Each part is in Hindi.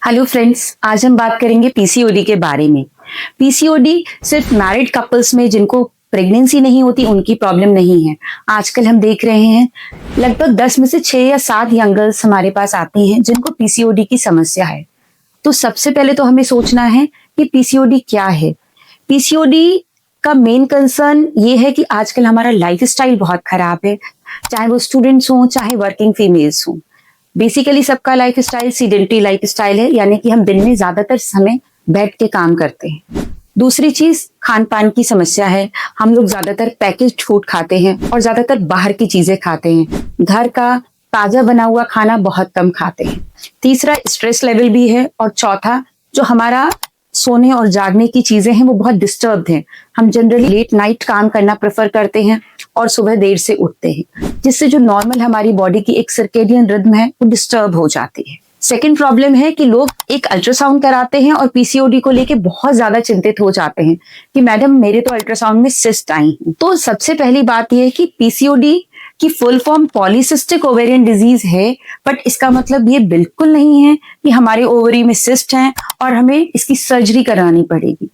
हेलो फ्रेंड्स, आज हम बात करेंगे पीसीओडी के बारे में। पीसीओडी सिर्फ मैरिड कपल्स में जिनको प्रेगनेंसी नहीं होती उनकी प्रॉब्लम नहीं है। आजकल हम देख रहे हैं लगभग 10 में से 6 या 7 यंग गर्ल्स हमारे पास आती हैं जिनको पीसीओडी की समस्या है। तो सबसे पहले तो हमें सोचना है कि पीसीओडी क्या है। पीसीओडी का मेन कंसर्न ये है कि आजकल हमारा लाइफस्टाइल बहुत खराब है, चाहे वो स्टूडेंट्स हों चाहे वर्किंग फीमेल्स हों। बेसिकली सबका life style sedentary life style है, यानी कि हम दिन में ज्यादातर समय बैठ के काम करते हैं। दूसरी चीज खान पान की समस्या है। हम लोग ज्यादातर पैकेज्ड फूड खाते हैं और ज्यादातर बाहर की चीजें खाते हैं। घर का ताजा बना हुआ खाना बहुत कम खाते हैं। तीसरा स्ट्रेस लेवल भी है, और चौथा जो हमारा सोने और जागने की चीजें हैं वो बहुत डिस्टर्ब्ड हैं। हम जनरली लेट नाइट काम करना प्रेफर करते हैं और सुबह देर से उठते हैं, जिससे जो नॉर्मल हमारी बॉडी की एक सर्केडियन रिदम है वो डिस्टर्ब हो जाती है। सेकेंड प्रॉब्लम है कि लोग एक अल्ट्रासाउंड कराते हैं और पीसीओडी को लेके बहुत ज्यादा चिंतित हो जाते हैं कि मैडम मेरे तो अल्ट्रासाउंड में सिस्ट आई है। तो सबसे पहली बात यह है कि पीसीओडी की full form polycystic ovarian disease है, बट इसका मतलब ये बिल्कुल नहीं है कि हमारे ओवरी में सिस्ट हैं और हमें इसकी सर्जरी करानी पड़ेगी।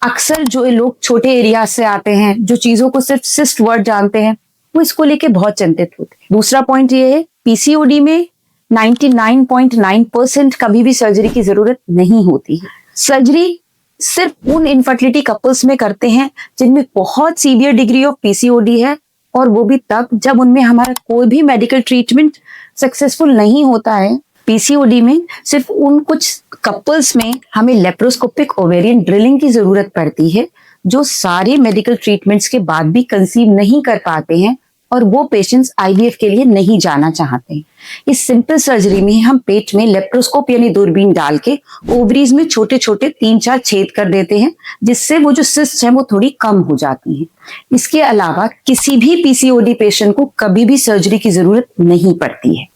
अक्सर जो लोग छोटे एरिया से आते हैं, जो चीजों को सिर्फ सिस्ट वर्ड जानते हैं, वो इसको लेके बहुत चिंतित होते हैं। दूसरा पॉइंट ये है, पीसीओडी में 99.9% कभी भी सर्जरी की जरूरत नहीं होती है। सर्जरी सिर्फ उन इनफर्टिलिटी कपल्स में करते हैं जिनमें बहुत सीवियर डिग्री ऑफ पीसीओडी है, और वो भी तब जब उनमें हमारा कोई भी मेडिकल ट्रीटमेंट सक्सेसफुल नहीं होता है। पीसीओडी में सिर्फ उन कुछ कपल्स में हमें लेप्रोस्कोपिक ओवेरियन ड्रिलिंग की जरूरत पड़ती है, जो सारे मेडिकल ट्रीटमेंट्स के बाद भी कंसीव नहीं कर पाते हैं, और वो पेशेंट्स आईवीएफ के लिए नहीं जाना चाहते हैं। इस सिंपल सर्जरी में हम पेट में लेप्रोस्कोप यानी दूरबीन डाल के ओवरीज में छोटे छोटे 3-4 छेद कर देते हैं, जिससे वो जो सिस्ट है वो थोड़ी कम हो जाती है। इसके अलावा किसी भी पीसीओडी पेशेंट को कभी भी सर्जरी की जरूरत नहीं पड़ती है।